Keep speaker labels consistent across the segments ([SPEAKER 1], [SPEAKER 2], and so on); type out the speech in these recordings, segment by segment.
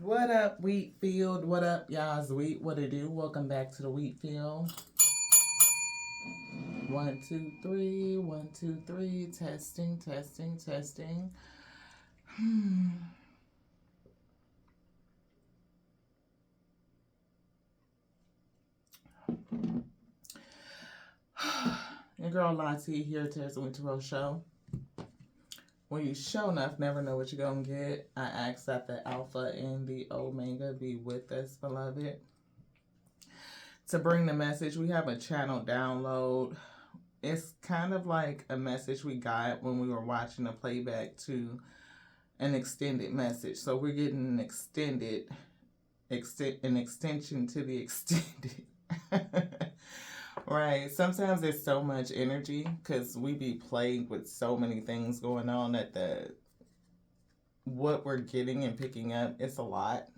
[SPEAKER 1] What up, wheat field? What up, y'all's wheat? What it do? Welcome back to the wheat field. 1, 2, 3. 1, 2, 3. Testing, testing, testing. Your girl Lati here, Tess Winterrose Show. When you show enough, never know what you're gonna get. I ask that the Alpha and the Omega be with us, beloved. To bring the message, we have a channel download. It's kind of like a message we got when we were watching a playback to an extended message. So we're getting an extension to the extended. Right. Sometimes there's so much energy because we be plagued with so many things going on that what we're getting and picking up, it's a lot.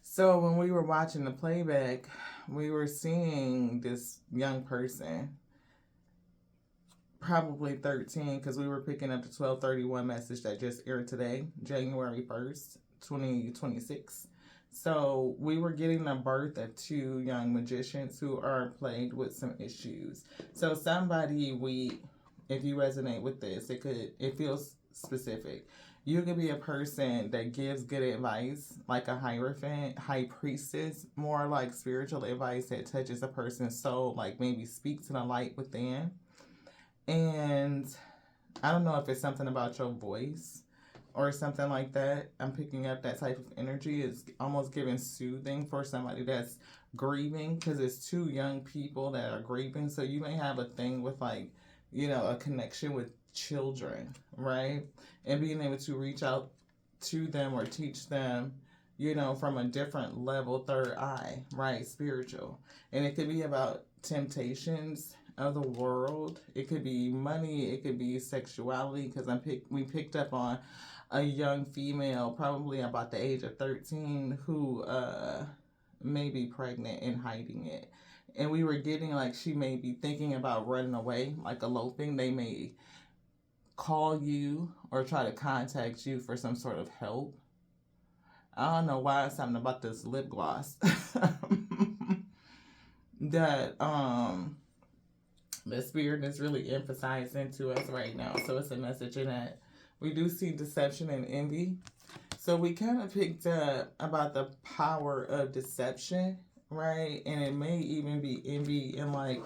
[SPEAKER 1] So when we were watching the playback, we were seeing this young person, probably 13, because we were picking up the 1231 message that just aired today, January 1st, 2026. So we were getting the birth of two young magicians who are plagued with some issues. So somebody, if you resonate with this, it feels specific. You could be a person that gives good advice, like a hierophant, high priestess, more like spiritual advice that touches a person's soul, like maybe speak to the light within. And I don't know if it's something about your voice or something like that. I'm picking up that type of energy. It's almost giving soothing for somebody that's grieving, because it's two young people that are grieving. So you may have a thing with, like, a connection with children, right? And being able to reach out to them or teach them, from a different level, third eye, right? Spiritual. And it could be about temptations of the world. It could be money. It could be sexuality, because we picked up on a young female, probably about the age of 13, who may be pregnant and hiding it. And we were getting like she may be thinking about running away, like eloping. They may call you or try to contact you for some sort of help. I don't know why it's something about this lip gloss that the spirit is really emphasizing to us right now. So it's a message in that we do see deception and envy. So we kind of picked up about the power of deception, right? And it may even be envy and like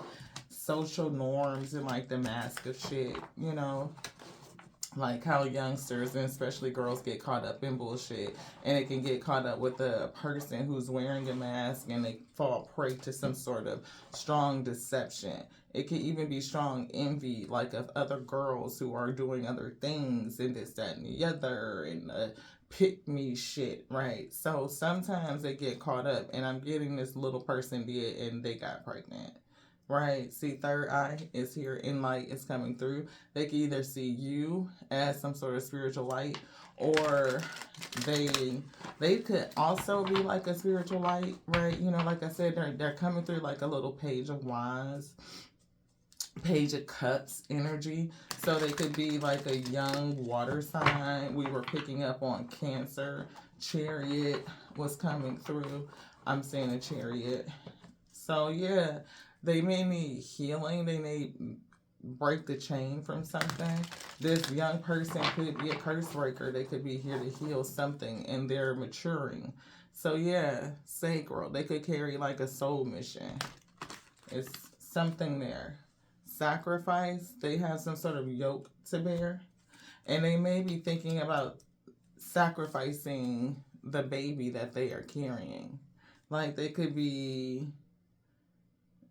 [SPEAKER 1] social norms and like the mask of shit, like how youngsters and especially girls get caught up in bullshit, and it can get caught up with a person who's wearing a mask and they fall prey to some sort of strong deception. It can even be strong envy, like of other girls who are doing other things and this, that, and the other, and pick me shit, right? So sometimes they get caught up, and I'm getting this little person did and they got pregnant. Right? See, third eye is here in light is coming through. They can either see you as some sort of spiritual light, or they could also be like a spiritual light, right? Like I said, they're coming through like a little page of wands, page of cups energy. So they could be like a young water sign. We were picking up on Cancer. Chariot was coming through. I'm seeing a chariot. So yeah, they may need healing. They may break the chain from something. This young person could be a curse breaker. They could be here to heal something, and they're maturing. So yeah, sacral. They could carry like a soul mission. It's something there. Sacrifice. They have some sort of yoke to bear, and they may be thinking about sacrificing the baby that they are carrying. Like they could be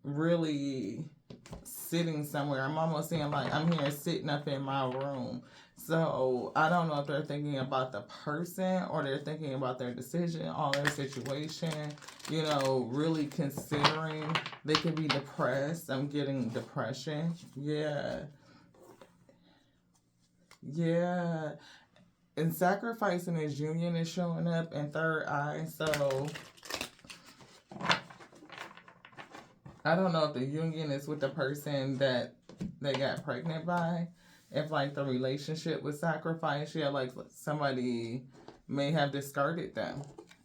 [SPEAKER 1] really sitting somewhere. I'm almost saying like I'm here sitting up in my room. So I don't know if they're thinking about the person or they're thinking about their decision or their situation, really considering. They could be depressed. I'm getting depression. Yeah. And sacrificing his union is showing up in third eye. So I don't know if the union is with the person that they got pregnant by. If like the relationship was sacrificed, like somebody may have discarded them.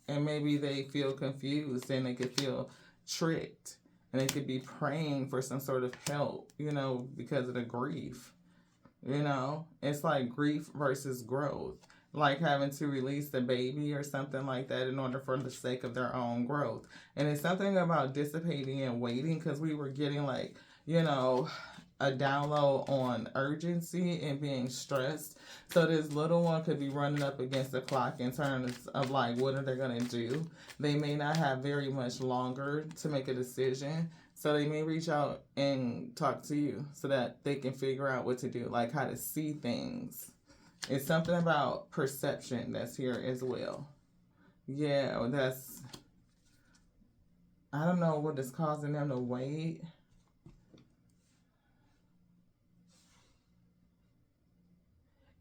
[SPEAKER 1] And maybe they feel confused and they could feel tricked. And they could be praying for some sort of help, because of the grief. It's like grief versus growth. Like having to release the baby or something like that in order for the sake of their own growth. And it's something about dissipating and waiting, because we were getting like, a download on urgency and being stressed. So this little one could be running up against the clock in terms of like, what are they going to do? They may not have very much longer to make a decision. So they may reach out and talk to you so that they can figure out what to do, like how to see things. It's something about perception that's here as well. Yeah, I don't know what is causing them to wait.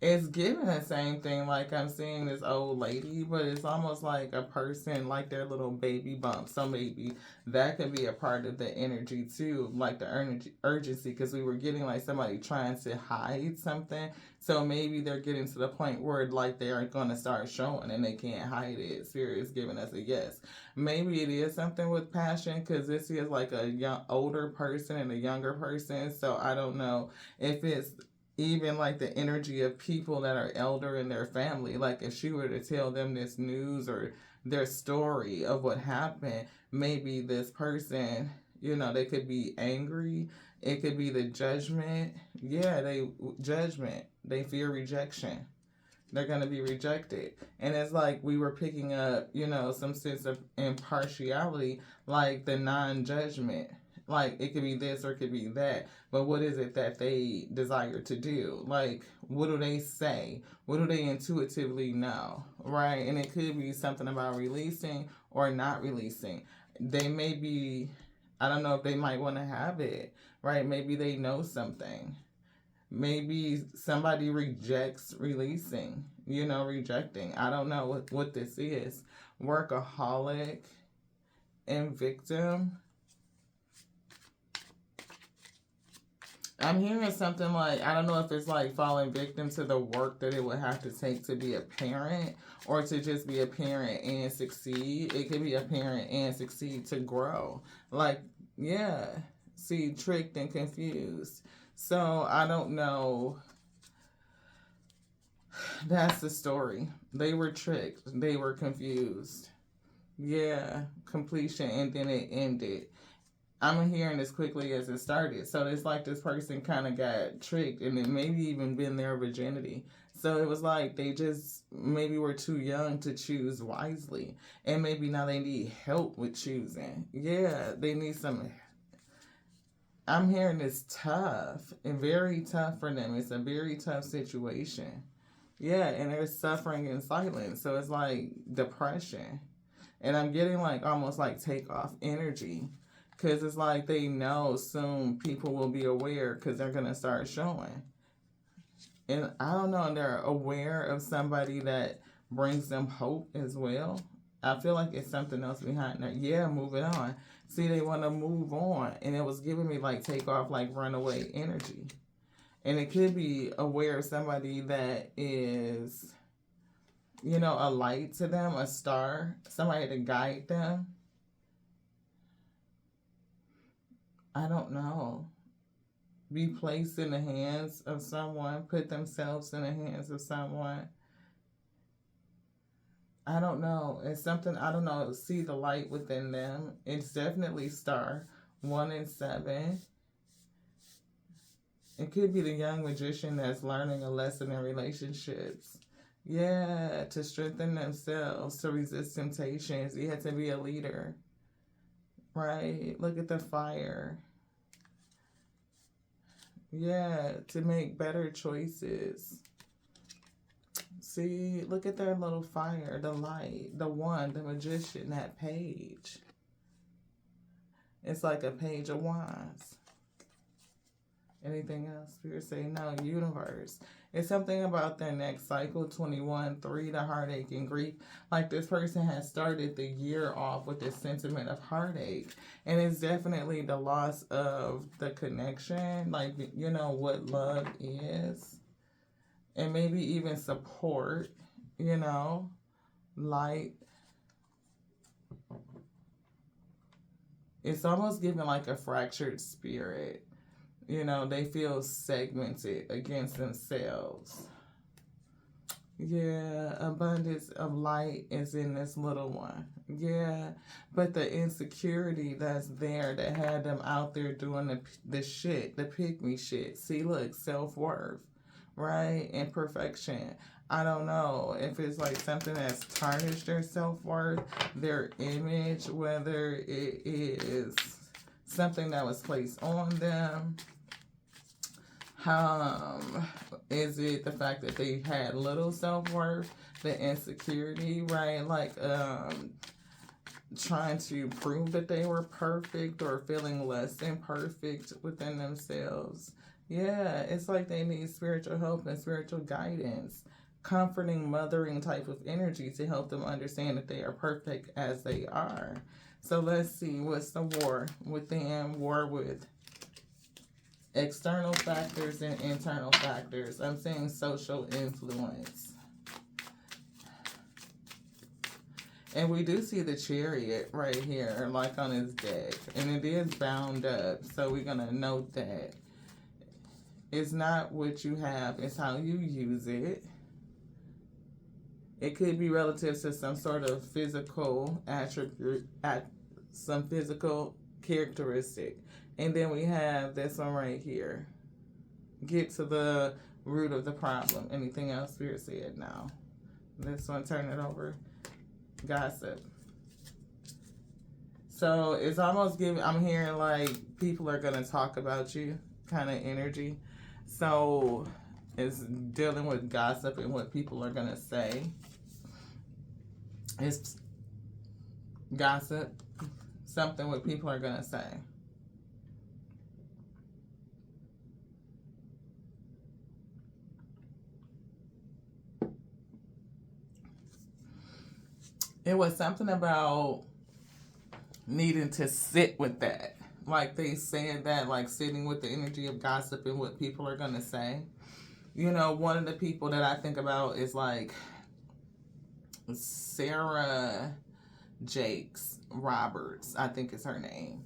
[SPEAKER 1] It's giving the same thing, like I'm seeing this old lady, but it's almost like a person, like their little baby bump. So maybe that could be a part of the energy too, like the urgency, because we were getting like somebody trying to hide something. So maybe they're getting to the point where like they are going to start showing and they can't hide it. Spirit is giving us a yes. Maybe it is something with passion, because this is like a older person and a younger person. So I don't know if it's even like the energy of people that are elder in their family. Like if she were to tell them this news or their story of what happened, maybe this person, they could be angry. It could be the judgment. Yeah, judgment. They fear rejection. They're going to be rejected. And it's like we were picking up, some sense of impartiality, like the non-judgment. Like, it could be this or it could be that. But what is it that they desire to do? Like, what do they say? What do they intuitively know? Right? And it could be something about releasing or not releasing. They may be, I don't know if they might want to have it. Right? Maybe they know something. Maybe somebody rejects releasing. Rejecting. I don't know what this is. Workaholic and victim. I'm hearing something like, I don't know if it's like falling victim to the work that it would have to take to be a parent, or to just be a parent and succeed. It could be a parent and succeed to grow. Like, yeah, see, tricked and confused. So I don't know. That's the story. They were tricked. They were confused. Yeah, completion, and then it ended. I'm hearing as quickly as it started. So it's like this person kind of got tricked, and it maybe even been their virginity. So it was like they just maybe were too young to choose wisely. And maybe now they need help with choosing. Yeah, they need some. I'm hearing it's tough and very tough for them. It's a very tough situation. Yeah, and they're suffering in silence. So it's like depression. And I'm getting like almost like takeoff energy. Because it's like they know soon people will be aware, because they're going to start showing. And I don't know, they're aware of somebody that brings them hope as well. I feel like it's something else behind that. Yeah, moving on. See, they want to move on. And it was giving me like takeoff, like runaway energy. And it could be aware of somebody that is, a light to them, a star, somebody to guide them. I don't know. Be placed in the hands of someone, put themselves in the hands of someone. I don't know. It's something, I don't know, see the light within them. It's definitely star 1 and 7. It could be the young magician that's learning a lesson in relationships. Yeah, to strengthen themselves, to resist temptations. You have to be a leader. Right? Look at the fire. Yeah, to make better choices. See, look at their little fire, the light, the one, the magician, that page. It's like a page of wands. Anything else? Spirit say no, universe. It's something about their next cycle, 21-3, the heartache and grief. Like this person has started the year off with this sentiment of heartache. And it's definitely the loss of the connection, like, what love is. And maybe even support, light. It's almost giving like a fractured spirit. You know, they feel segmented against themselves. Yeah, abundance of light is in this little one. Yeah, but the insecurity that's there that had them out there doing the shit, the pick-me shit. See, look, self-worth, right? Imperfection. I don't know if it's like something that's tarnished their self-worth, their image, whether it is something that was placed on them. Is it the fact that they had little self-worth, the insecurity, right? Like trying to prove that they were perfect or feeling less than perfect within themselves. Yeah, it's like they need spiritual help and spiritual guidance, comforting, mothering type of energy to help them understand that they are perfect as they are. So let's see, what's the war within, war with external factors and internal factors. I'm saying social influence. And we do see the Chariot right here, like on his deck. And it is bound up. So we're going to note that it's not what you have, it's how you use it. It could be relative to some sort of physical attribute, some physical characteristic. And then we have this one right here. Get to the root of the problem. Anything else Spirit said now? This one, turn it over. Gossip. So it's almost giving, I'm hearing like people are going to talk about you kind of energy. So it's dealing with gossip and what people are going to say. It's gossip, something what people are going to say. It was something about needing to sit with that. Like they said that, like sitting with the energy of gossip and what people are going to say. You know, one of the people that I think about is like Sarah Jakes Roberts, I think is her name.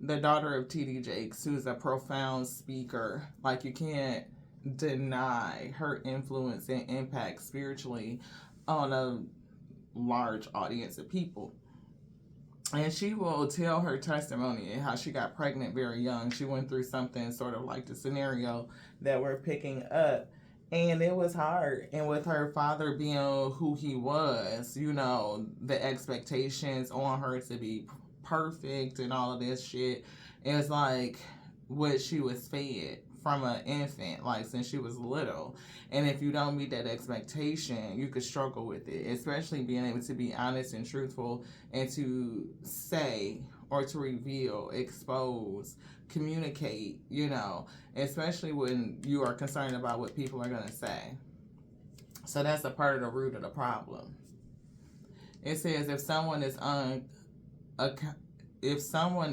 [SPEAKER 1] The daughter of T.D. Jakes, who's a profound speaker. Like you can't deny her influence and impact spiritually on a large audience of people. And she will tell her testimony and how she got pregnant very young. She went through something sort of like the scenario that we're picking up. And it was hard. And with her father being who he was, you know, the expectations on her to be perfect and all of this shit, it's like what she was fed from an infant, like since she was little. And if you don't meet that expectation, you could struggle with it, especially being able to be honest and truthful and to say or to reveal, expose, communicate, you know, especially when you are concerned about what people are going to say. So that's a part of the root of the problem. It says if someone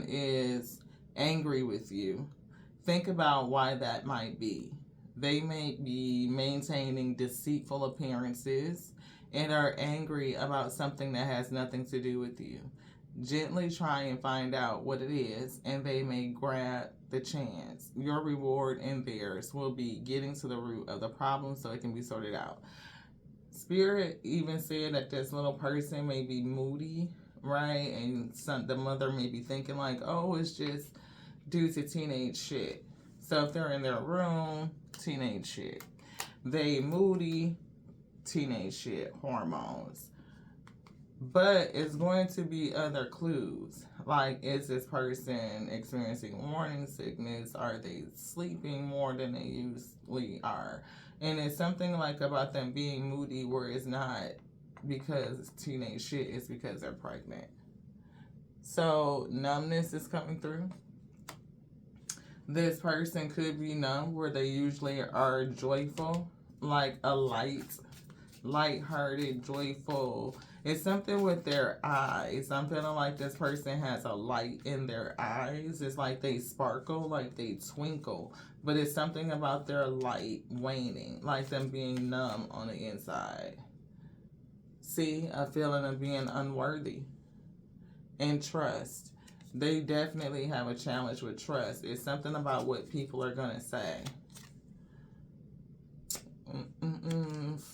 [SPEAKER 1] is angry with you, think about why that might be. They may be maintaining deceitful appearances and are angry about something that has nothing to do with you. Gently try and find out what it is, and they may grab the chance. Your reward and theirs will be getting to the root of the problem so it can be sorted out. Spirit even said that this little person may be moody, right? And the mother may be thinking like, oh, it's just due to teenage shit. So if they're in their room, teenage shit. They moody, teenage shit, hormones. But it's going to be other clues. Like, is this person experiencing morning sickness? Are they sleeping more than they usually are? And it's something like about them being moody where it's not because it's teenage shit, it's because they're pregnant. So numbness is coming through. This person could be numb where they usually are joyful, like a light-hearted, joyful. It's something with their eyes. I'm feeling like this person has a light in their eyes. It's like they sparkle, like they twinkle. But it's something about their light waning, like them being numb on the inside. See, a feeling of being unworthy. And trust. They definitely have a challenge with trust. It's something about what people are going to say.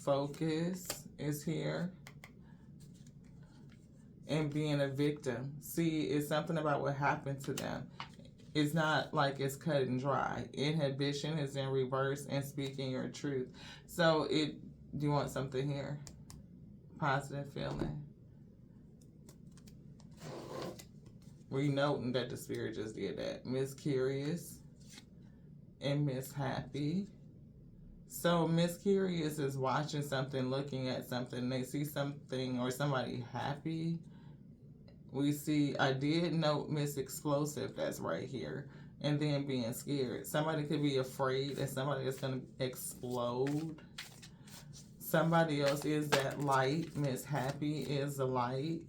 [SPEAKER 1] Focus is here. And being a victim. See, it's something about what happened to them. It's not like it's cut and dry. Inhibition is in reverse and speaking your truth. So do you want something here? Positive feeling. We noting that the spirit just did that. Miss Curious and Miss Happy. So Miss Curious is watching something, looking at something. They see something or somebody happy. We see, I did note Miss Explosive, that's right here. And then being scared. Somebody could be afraid that somebody is going to explode. Somebody else is that light. Miss Happy is the light.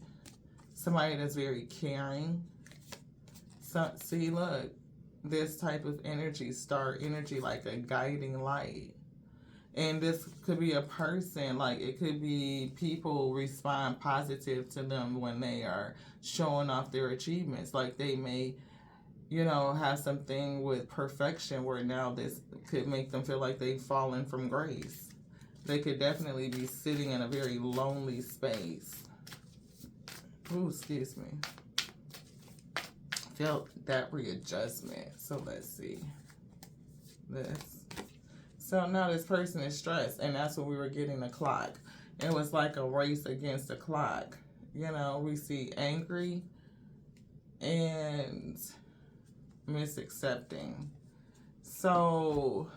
[SPEAKER 1] Somebody that's very caring. So, see, look. This type of energy, star energy, like a guiding light. And this could be a person, like it could be people respond positive to them when they are showing off their achievements. Like they may, have something with perfection where now this could make them feel like they've fallen from grace. They could definitely be sitting in a very lonely space. Ooh, excuse me. Felt that readjustment. So let's see. This. So now this person is stressed, and that's when we were getting the clock. It was like a race against the clock. We see angry and misaccepting. So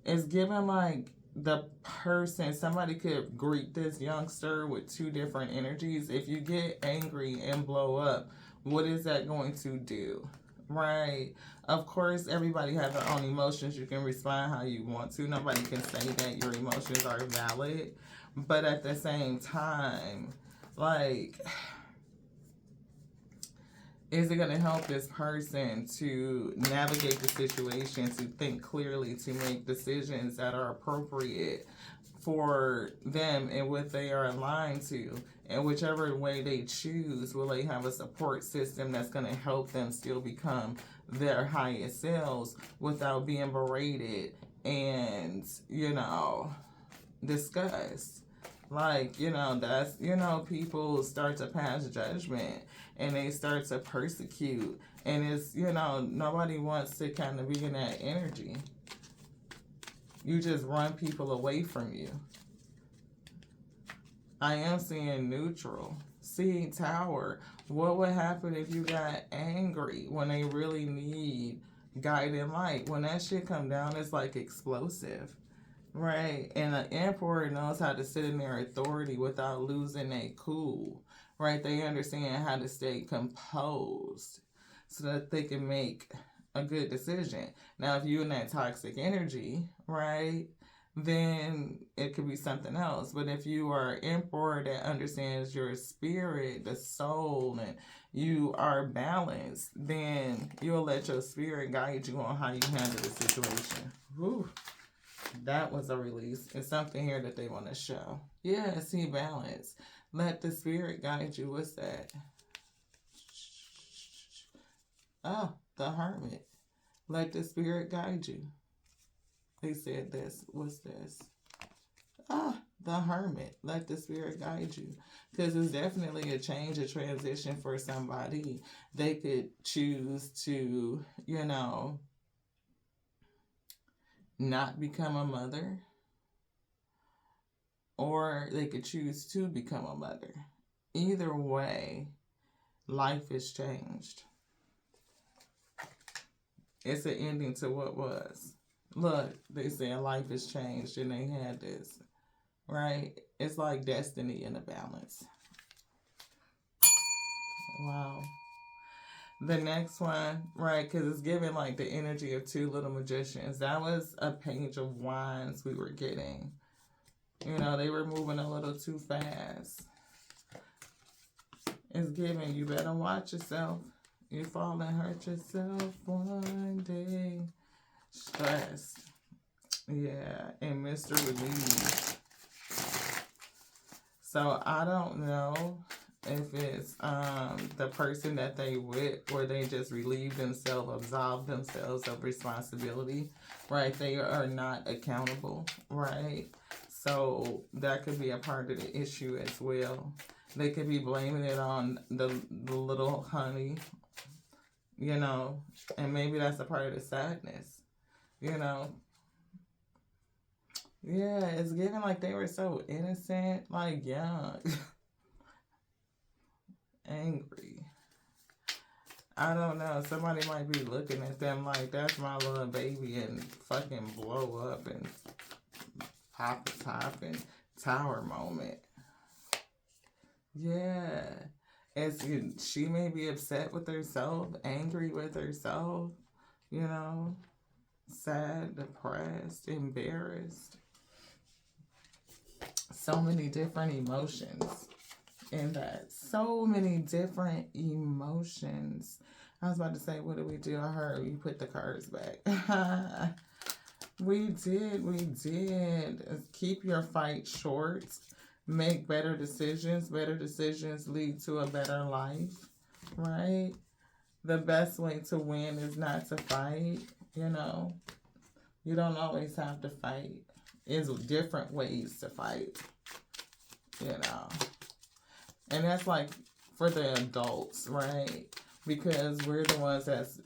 [SPEAKER 1] it's given like the person, somebody could greet this youngster with two different energies. If you get angry and blow up, what is that going to do? Right. Of course, everybody has their own emotions. You can respond how you want to. Nobody can say that your emotions are valid. But at the same time, like, is it going to help this person to navigate the situation, to think clearly, to make decisions that are appropriate for them and what they are aligned to? And whichever way they choose, will they have a support system that's going to help them still become their highest selves without being berated and, discussed? Like, that's, people start to pass judgment and they start to persecute. And it's, nobody wants to kind of be in that energy. You just run people away from you. I am seeing neutral. See, Tower. What would happen if you got angry when they really need guiding light? When that shit come down, it's like explosive. Right? And an emperor knows how to sit in their authority without losing their cool. Right? They understand how to stay composed so that they can make a good decision. Now, if you're in that toxic energy, right, then it could be something else. But if you are an emperor that understands your spirit, the soul, and you are balanced, then you'll let your spirit guide you on how you handle the situation. Whew. That was a release. It's something here that they want to show. Yeah, see, balance. Let the spirit guide you. What's that? Oh, the Hermit. Let the spirit guide you. They said this. What's this? The Hermit. Let the spirit guide you. Because it's definitely a change, a transition for somebody. They could choose to, not become a mother. Or they could choose to become a mother. Either way, life is changed. It's an ending to what was. Look, they said life has changed and they had this, right? It's like destiny in a balance. Wow. The next one, right, because it's giving like the energy of two little magicians. That was a Page of Wands we were getting. They were moving a little too fast. It's giving, you better watch yourself. You fall and hurt yourself one day. Stressed. Yeah, and Mr. Relief. So I don't know if it's the person that they with, or they just relieve themselves, absolve themselves of responsibility, right? They are not accountable, right? So that could be a part of the issue as well. They could be blaming it on the little honey, you know, and maybe that's a part of the sadness, you know. Yeah, it's given like they were so innocent, like young, angry. I don't know. Somebody might be looking at them like that's my little baby and fucking blow up and pop a top and tower moment. Yeah. As she may be upset with herself, angry with herself, you know, sad, depressed, embarrassed. So many different emotions in that. So many different emotions. I was about to say, what did we do? I heard you put the cards back. We did. Keep your fight short. Make better decisions. Better decisions lead to a better life, right? The best way to win is not to fight, you know. You don't always have to fight. There's different ways to fight, you know. And that's like for the adults, right? Because we're the ones that's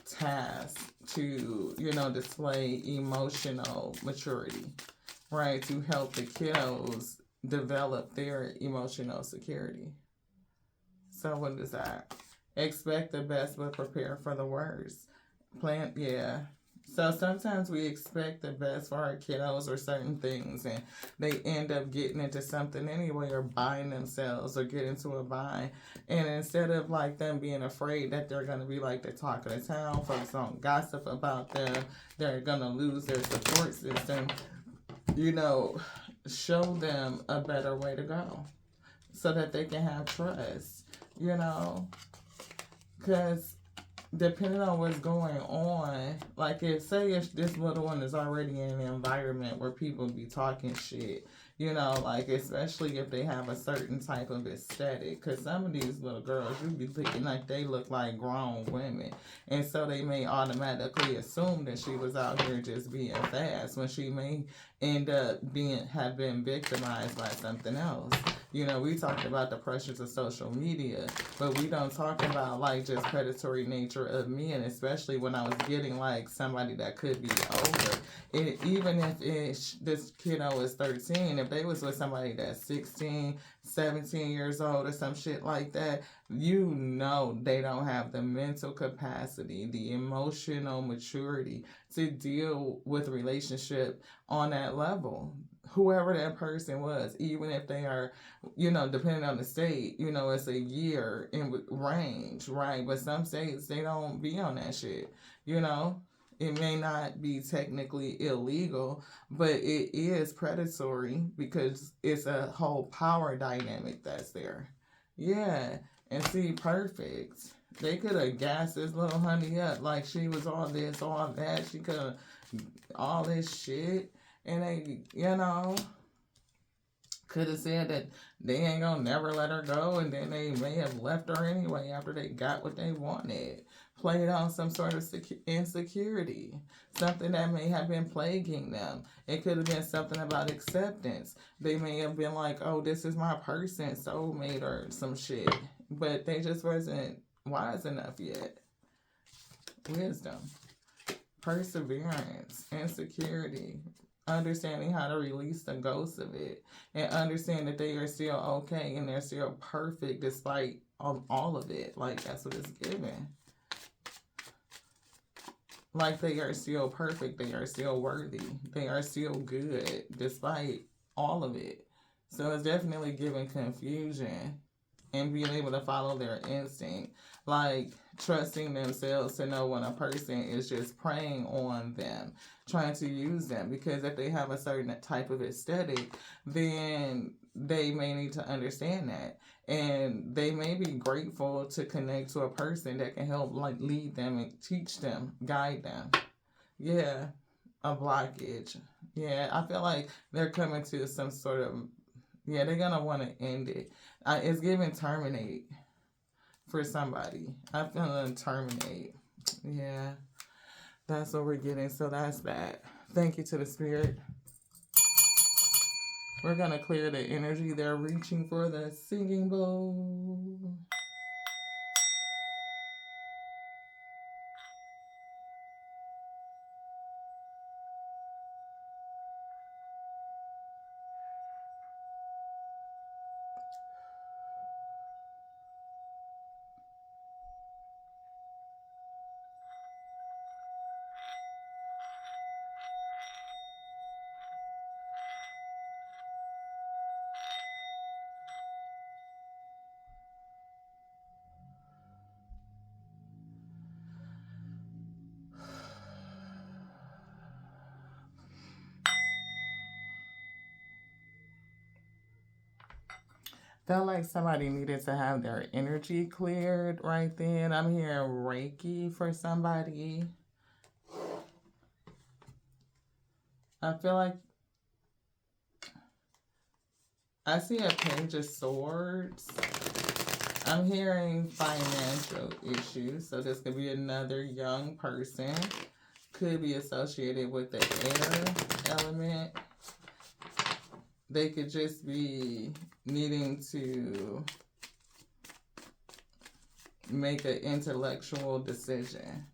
[SPEAKER 1] tasked to, you know, display emotional maturity, right? To help the kiddos develop their emotional security. So what is that? Expect the best but prepare for the worst. Yeah. So sometimes we expect the best for our kiddos or certain things, and they end up getting into something anyway, or buying themselves, or get into a bind. And instead of like them being afraid that they're going to be like the talk of the town, folks don't gossip about them, they're going to lose their support system, you know, show them a better way to go so that they can have trust, you know, because depending on what's going on, like if this little one is already in an environment where people be talking shit, you know, like especially if they have a certain type of aesthetic, because some of these little girls, you be thinking like they look like grown women, and so they may automatically assume that she was out here just being fast when she may end up have been victimized by something else. You know, we talked about the pressures of social media, but we don't talk about like just predatory nature of men, especially when I was getting like somebody that could be older. Even if this kiddo is 13, if they was with somebody that's 16, 17 years old or some shit like that, you know they don't have the mental capacity, the emotional maturity to deal with a relationship on that level. Whoever that person was, even if they are, you know, depending on the state, you know, it's a year in range, right? But some states, they don't be on that shit, you know? It may not be technically illegal, but it is predatory because it's a whole power dynamic that's there. Yeah, and see, perfect. They could have gassed this little honey up like she was all this, all that. She could have all this shit. And they, you know, could have said that they ain't gonna never let her go, and then they may have left her anyway after they got what they wanted. Played on some sort of insecurity, something that may have been plaguing them. It could have been something about acceptance. They may have been like, oh, this is my person, soulmate, or some shit. But they just wasn't wise enough yet. Wisdom, perseverance, insecurity, understanding how to release the ghost of it, and understand that they are still okay and they're still perfect despite all of it. Like, that's what it's given. Like, they are still perfect, they are still worthy, they are still good despite all of it. So it's definitely giving confusion and being able to follow their instinct, like trusting themselves to know when a person is just preying on them, trying to use them. Because if they have a certain type of aesthetic, then they may need to understand that, and they may be grateful to connect to a person that can help like lead them and teach them, guide them. Yeah, a blockage. Yeah, I feel like they're coming to some sort of Yeah, they're gonna want to end it. It's giving terminate for somebody. I'm feeling terminate. Yeah, that's what we're getting. So that's that. Thank you to the spirit. We're gonna clear the energy. They're reaching for the singing bowl. Felt like somebody needed to have their energy cleared right then. I'm hearing Reiki for somebody. I feel like I see a Page of Swords. I'm hearing financial issues. So this could be another young person. Could be associated with the air element. They could just be needing to make an intellectual decision.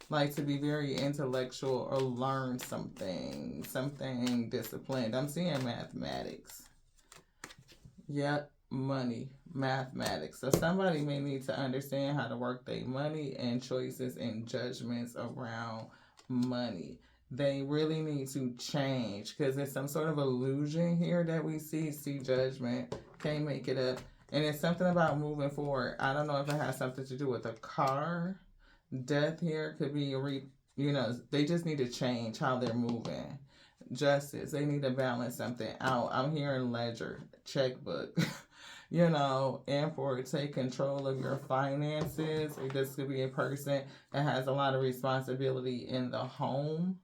[SPEAKER 1] Like to be very intellectual or learn something disciplined. I'm seeing mathematics. Yep, money, mathematics. So somebody may need to understand how to work their money and choices and judgments around money. They really need to change because there's some sort of illusion here that we see judgment, can't make it up. And it's something about moving forward. I don't know if it has something to do with a car. Death here could be, they just need to change how they're moving. Justice, they need to balance something out. I'm hearing ledger, checkbook, and for take control of your finances. This could be a person that has a lot of responsibility in the home,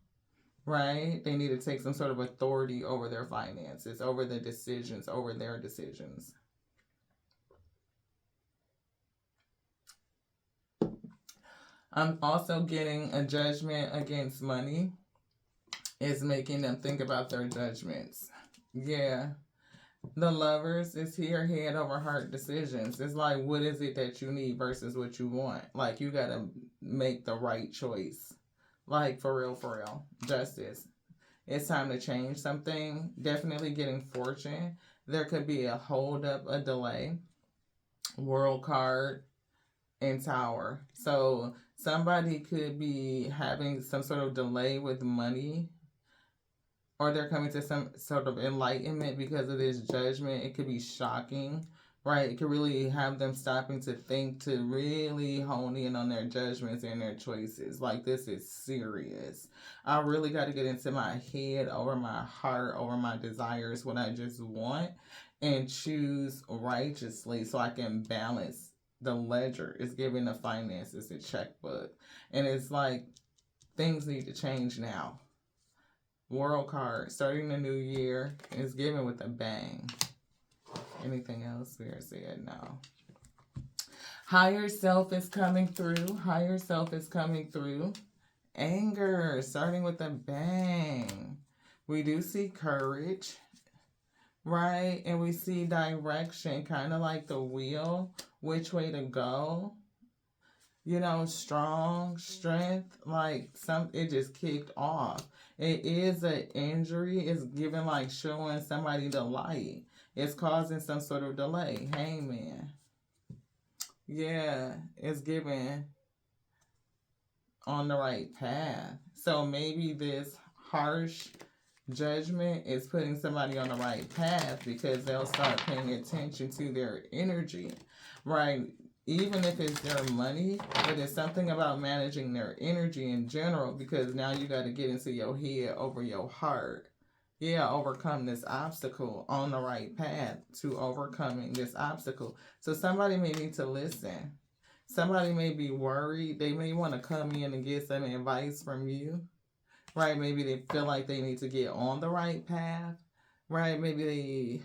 [SPEAKER 1] right? They need to take some sort of authority over their finances, over the decisions, over their decisions. I'm also getting a judgment against money. It's making them think about their judgments. Yeah. The Lovers is here, head over heart decisions. It's like, what is it that you need versus what you want? Like, you got to make the right choice. Like, for real. Justice. It's time to change something. Definitely getting fortune. There could be a hold up, a delay. World card and Tower. So somebody could be having some sort of delay with money, or they're coming to some sort of enlightenment because of this judgment. It could be shocking, right? It could really have them stopping to think, to really hone in on their judgments and their choices. Like, this is serious. I really got to get into my head, over my heart, over my desires, what I just want, and choose righteously so I can balance the ledger. It's giving the finances a checkbook. And it's like, things need to change now. World card, starting the new year, is given with a bang. Anything else? We are saying no. Higher self is coming through. Higher self is coming through. Anger, starting with a bang. We do see courage, right? And we see direction, kind of like the wheel, which way to go. Strong, strength, like it just kicked off. It is an injury. It's giving like showing somebody the light. It's causing some sort of delay. Hangman. Yeah, it's giving on the right path. So maybe this harsh judgment is putting somebody on the right path because they'll start paying attention to their energy, right? Even if it's their money, but it's something about managing their energy in general, because now you got to get into your head over your heart. Yeah, overcome this obstacle on the right path to overcoming this obstacle. So somebody may need to listen. Somebody may be worried. They may want to come in and get some advice from you, right? Maybe they feel like they need to get on the right path, right? Maybe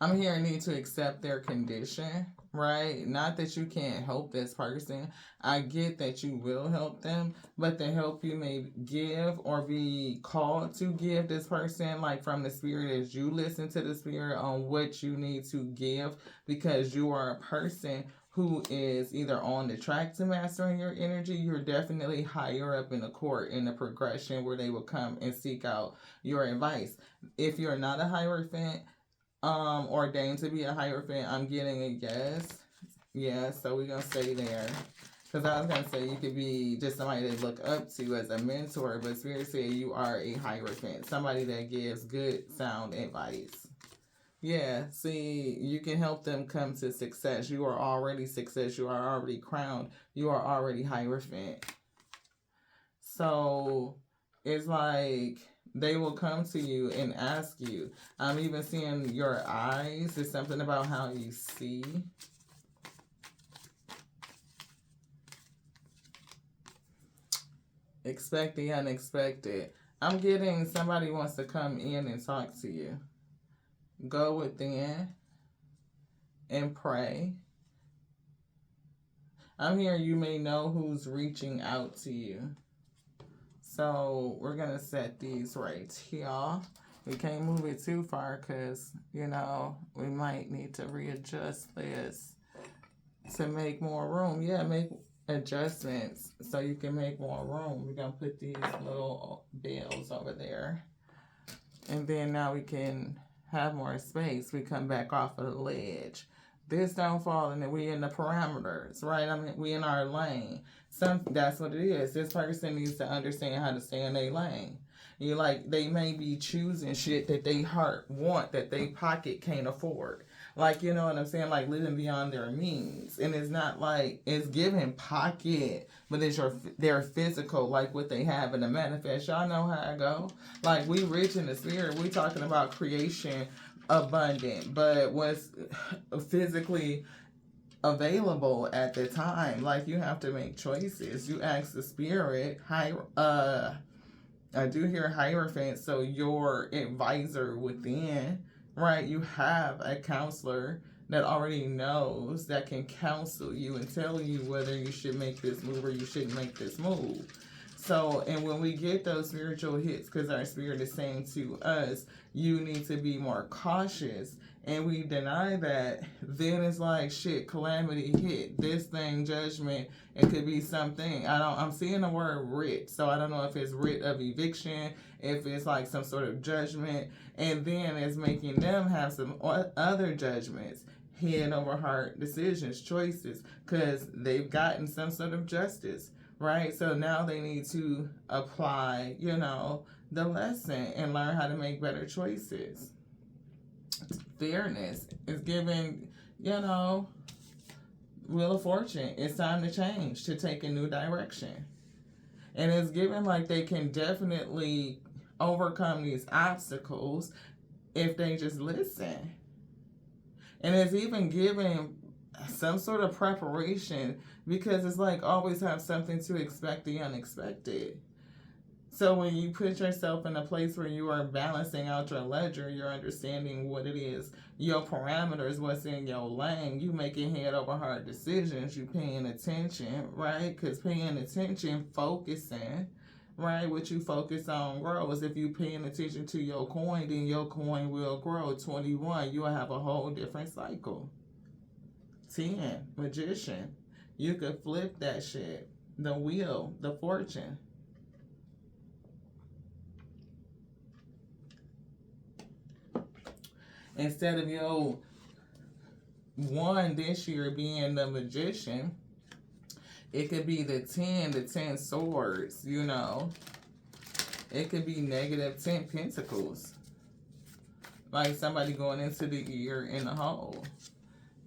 [SPEAKER 1] I'm here need to accept their condition, right? Not that you can't help this person. I get that you will help them, but the help you may give or be called to give this person, like from the spirit, as you listen to the spirit on what you need to give, because you are a person who is either on the track to mastering your energy. You're definitely higher up in the court in the progression where they will come and seek out your advice. If you're not a Hierophant, ordained to be a Hierophant, I'm getting a yes. Yeah, so we're gonna stay there. Because I was gonna say you could be just somebody to look up to as a mentor, but Spirit said you are a Hierophant, somebody that gives good, sound advice. Yeah, see, you can help them come to success. You are already success. You are already crowned. You are already Hierophant. So it's like they will come to you and ask you. I'm even seeing your eyes. There's something about how you see. Expect the unexpected. I'm getting somebody wants to come in and talk to you. Go within and pray. I'm here, you may know who's reaching out to you. So we're going to set these right here. We can't move it too far because, you know, we might need to readjust this to make more room. Yeah, make adjustments so you can make more room. We're going to put these little bells over there. And then now we can have more space. We come back off of the ledge. This don't fall in, we in the parameters, right? I mean, we in our lane. That's what it is. This person needs to understand how to stay in their lane. You like, they may be choosing shit that they heart want, that they pocket can't afford. Like, you know what I'm saying? Like living beyond their means. And it's not like, it's giving pocket, but it's their physical, like what they have in the manifest. Y'all know how I go. Like, we rich in the spirit. We talking about creation abundant, but what's physically available at the time, like you have to make choices. You ask the spirit, I do hear Hierophant, so your advisor within, right? You have a counselor that already knows, that can counsel you and tell you whether you should make this move or you shouldn't make this move. So, and when we get those spiritual hits, because our spirit is saying to us, you need to be more cautious, and we deny that, then it's like, shit, calamity hit, this thing, judgment, it could be something. I'm seeing the word writ, so I don't know if it's writ of eviction, if it's like some sort of judgment, and then it's making them have some other judgments, head over heart decisions, choices, because they've gotten some sort of justice. Right? So now they need to apply, you know, the lesson and learn how to make better choices. Fairness is giving, you know, Wheel of Fortune. It's time to change, to take a new direction. And it's given like they can definitely overcome these obstacles if they just listen. And it's even giving some sort of preparation, because it's like always have something to expect the unexpected. So when you put yourself in a place where you are balancing out your ledger, you're understanding what it is, your parameters, what's in your lane, you making head over heart decisions, you paying attention, right? Because paying attention, focusing, right? What you focus on grows. If you paying attention to your coin, then your coin will grow. 21, you'll have a whole different cycle. 10, Magician. You could flip that shit. The wheel, the fortune. Instead of your 1 this year being the Magician, it could be the 10 swords, you know. It could be negative 10 pentacles. Like somebody going into the year in a hole.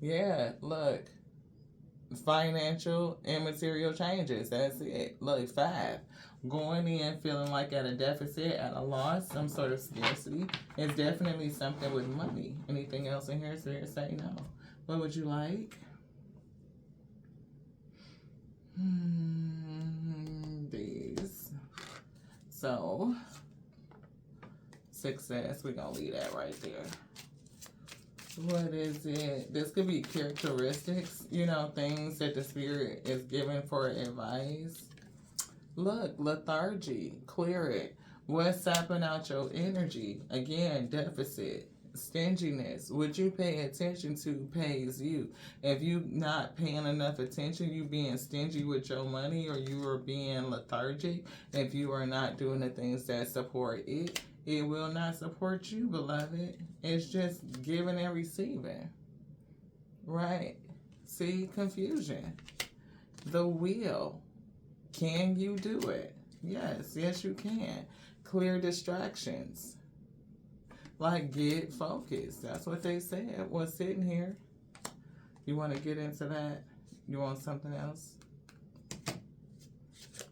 [SPEAKER 1] Yeah, look. Financial and material changes. That's it. Look, 5. Going in feeling like at a deficit, at a loss, some sort of scarcity. It's definitely something with money. Anything else in here? Spirit say no. What would you like? These. So, success. We're going to leave that right there. What is it? This could be characteristics, things that the spirit is giving for advice. Look, lethargy, clear it. What's sapping out your energy? Again, deficit, stinginess. What you pay attention to pays you. If you not paying enough attention, you being stingy with your money, or you are being lethargic, if you are not doing the things that support it, it will not support you, beloved. It's just giving and receiving. Right? See, confusion. The wheel. Can you do it? Yes, you can. Clear distractions. Like, get focused. That's what they said. What's sitting here? You want to get into that? You want something else?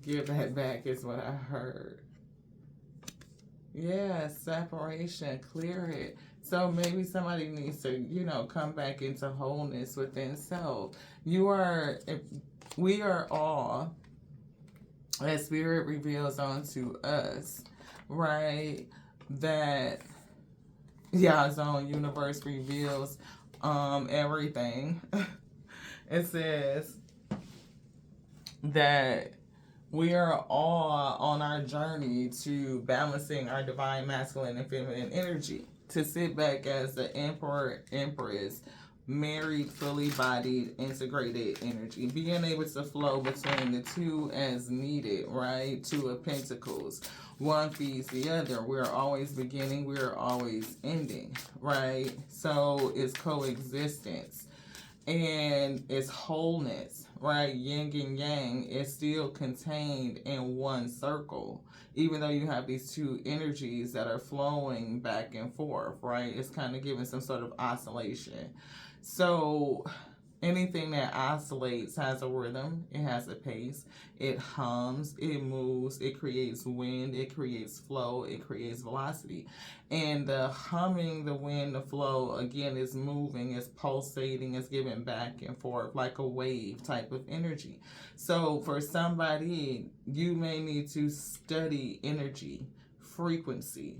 [SPEAKER 1] Give that back is what I heard. Yeah, separation. Clear it. So maybe somebody needs to, come back into wholeness within self. We are all, as Spirit reveals onto us, right, that Yazon universe reveals everything. It says that we are all on our journey to balancing our divine masculine and feminine energy, to sit back as the emperor, empress, married, fully bodied, integrated energy, being able to flow between the two as needed, right? Two of Pentacles. One feeds the other. We're always beginning, we're always ending, right? So it's coexistence and it's wholeness, right? Yin and yang is still contained in one circle, even though you have these two energies that are flowing back and forth, right? It's kind of giving some sort of oscillation. So anything that oscillates has a rhythm, it has a pace, it hums, it moves, it creates wind, it creates flow, it creates velocity. And the humming, the wind, the flow, again, is moving, is pulsating, is giving back and forth like a wave type of energy. So for somebody, you may need to study energy, frequency,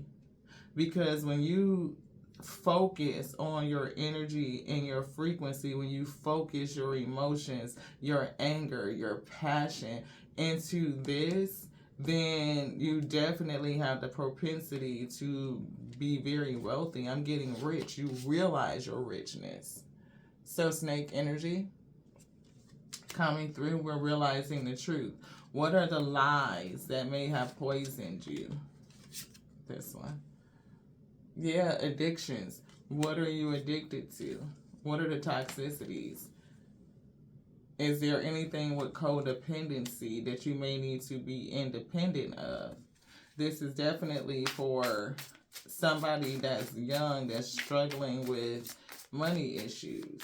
[SPEAKER 1] because when you focus on your energy and your frequency, when you focus your emotions, your anger, your passion into this, then you definitely have the propensity to be very wealthy. I'm getting rich. You realize your richness. So snake energy coming through, we're realizing the truth. What are the lies that may have poisoned you? This one. Yeah, addictions. What are you addicted to? What are the toxicities? Is there anything with codependency that you may need to be independent of? This is definitely for somebody that's young, that's struggling with money issues.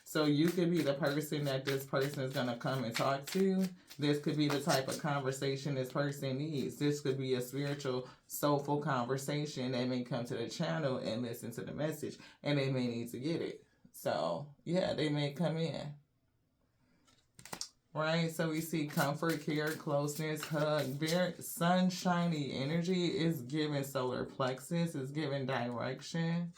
[SPEAKER 1] So you could be the person that this person is going to come and talk to. This could be the type of conversation this person needs. This could be a spiritual, soulful conversation. They may come to the channel and listen to the message, and they may need to get it. So, yeah, they may come in. Right? So we see comfort, care, closeness, hug. Very sunshiny energy is giving solar plexus. It's giving direction.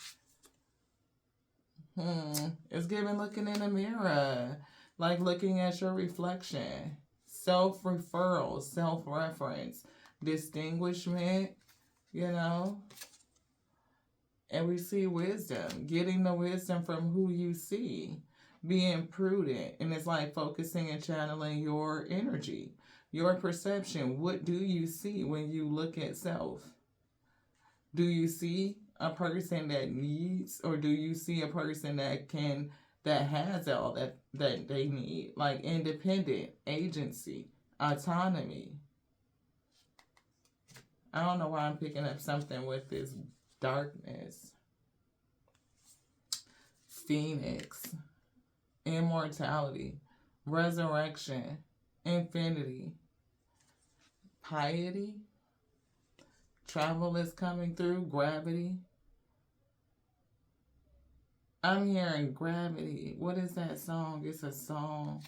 [SPEAKER 1] It's giving looking in the mirror. Like looking at your reflection. Self-referral, self-reference, distinguishment, And we see wisdom, getting the wisdom from who you see, being prudent. And it's like focusing and channeling your energy, your perception. What do you see when you look at self? Do you see a person that needs, or do you see a person that has all that they need, like independent, agency, autonomy? I don't know why I'm picking up something with this darkness. Phoenix, immortality, resurrection, infinity, piety, travel is coming through, gravity. I'm hearing gravity. What is that song? It's a song.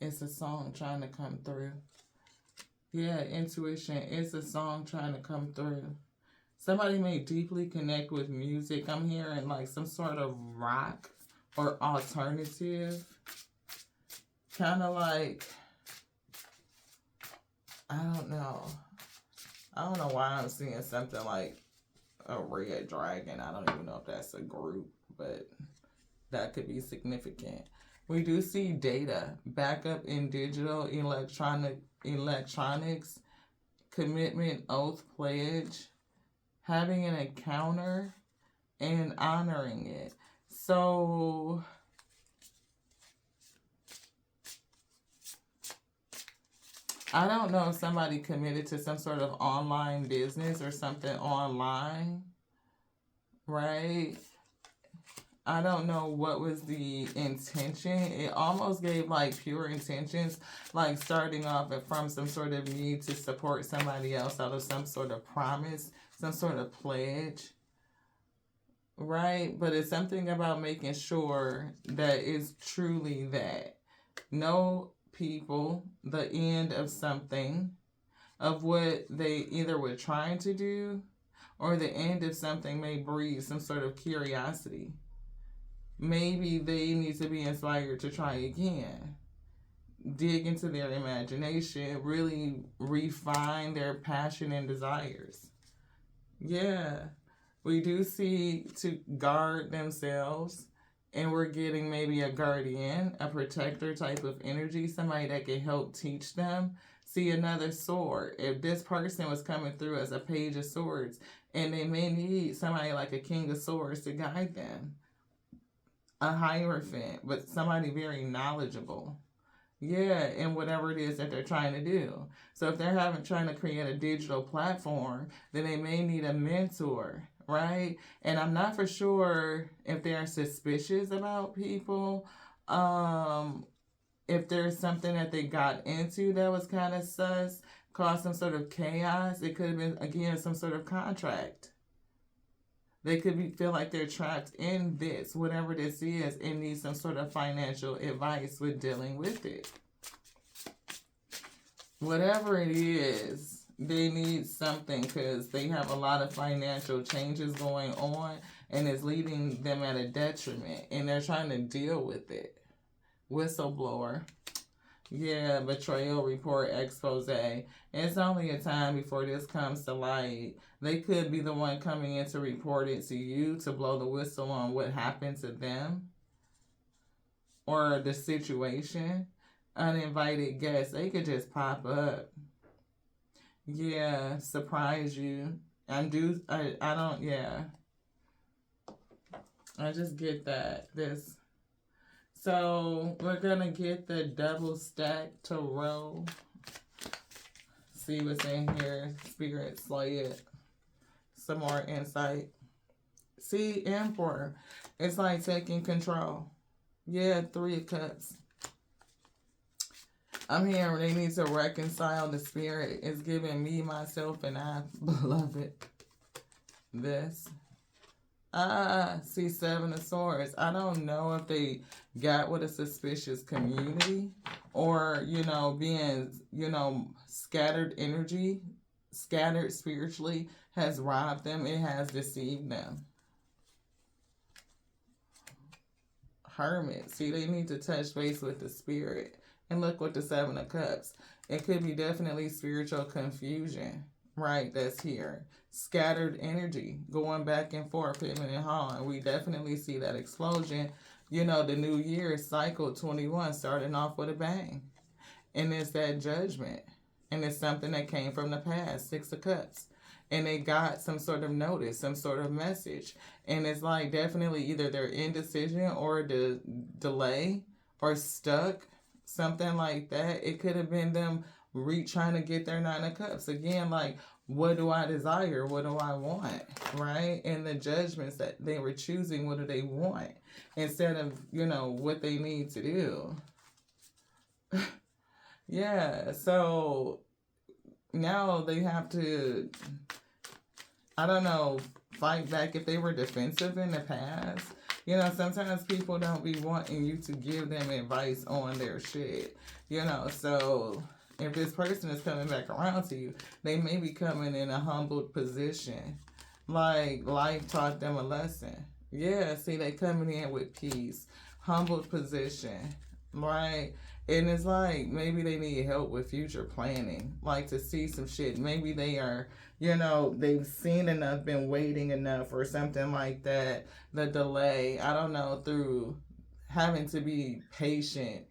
[SPEAKER 1] It's a song trying to come through. Yeah, intuition. It's a song trying to come through. Somebody may deeply connect with music. I'm hearing like some sort of rock or alternative. Kind of like, I don't know. I don't know why I'm seeing something like a red dragon. I don't even know if that's a group, but that could be significant. We do see data, backup in digital, electronics, commitment, oath, pledge, having an encounter, and honoring it. So I don't know if somebody committed to some sort of online business or something online, right? I don't know what was the intention. It almost gave like pure intentions, like starting off from some sort of need to support somebody else out of some sort of promise, some sort of pledge, right? But it's something about making sure that it's truly that. No people, the end of something, of what they either were trying to do, or the end of something may breed some sort of curiosity. Maybe they need to be inspired to try again. Dig into their imagination, really refine their passion and desires. Yeah, we do see to guard themselves, and we're getting maybe a guardian, a protector type of energy, somebody that can help teach them. See another sword. If this person was coming through as a page of swords, and they may need somebody like a king of swords to guide them. A hierophant, but somebody very knowledgeable. Yeah, in whatever it is that they're trying to do. So if they're trying to create a digital platform, then they may need a mentor, right? And I'm not for sure if they're suspicious about people. If there's something that they got into that was kind of sus, caused some sort of chaos, it could have been, again, some sort of contract. They could feel like they're trapped in this, whatever this is, and need some sort of financial advice with dealing with it. Whatever it is, they need something because they have a lot of financial changes going on, and it's leading them at a detriment, and they're trying to deal with it. Whistleblower. Yeah, betrayal report, expose. It's only a time before this comes to light. They could be the one coming in to report it to you, to blow the whistle on what happened to them or the situation. Uninvited guests, they could just pop up. Yeah, surprise you. I don't, yeah. I just get that. So we're going to get the double stack tarot. See what's in here. Spirit, slay it. Some more insight. See, Emperor. It's like taking control. Yeah, 3 of Cups. I'm hearing they need to reconcile the spirit. It's giving me, myself, and I, beloved, this. See, 7 of Swords. I don't know if they got with a suspicious community or, being, scattered energy, scattered spiritually has robbed them. It has deceived them. Hermit. See, they need to touch base with the spirit. And look with the 7 of Cups. It could be definitely spiritual confusion, right? That's here. Scattered energy going back and forth, him and Han. We definitely see that explosion. The new year cycle 21 starting off with a bang. And it's that judgment. And it's something that came from the past, 6 of Cups. And they got some sort of notice, some sort of message. And it's like definitely either they're indecision or the delay or stuck, something like that. It could have been them trying to get their 9 of Cups. Again, like, what do I desire? What do I want? Right? And the judgments that they were choosing, what do they want? Instead of, what they need to do. Yeah, so now they have to, I don't know, fight back if they were defensive in the past. Sometimes people don't be wanting you to give them advice on their shit. So if this person is coming back around to you, they may be coming in a humbled position. Like, life taught them a lesson. Yeah, see, they coming in with peace, humbled position, right? And it's like maybe they need help with future planning, like to see some shit. Maybe they are, they've seen enough, been waiting enough, or something like that. The delay, I don't know, through having to be patient.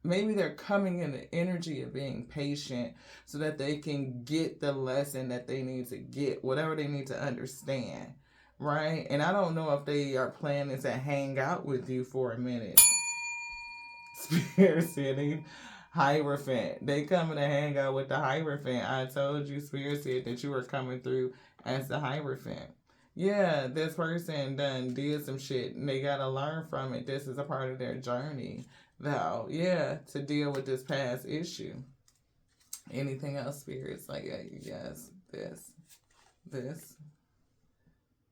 [SPEAKER 1] Maybe they're coming in the energy of being patient so that they can get the lesson that they need to get, whatever they need to understand, right? And I don't know if they are planning to hang out with you for a minute. Spirit City, Hierophant. They coming to hang out with the Hierophant. I told you, Spirit said, that you were coming through as the Hierophant. Yeah, this person done did some shit and they gotta learn from it. This is a part of their journey, though. Yeah, to deal with this past issue. Anything else, spirits? Like, yeah, yes, this.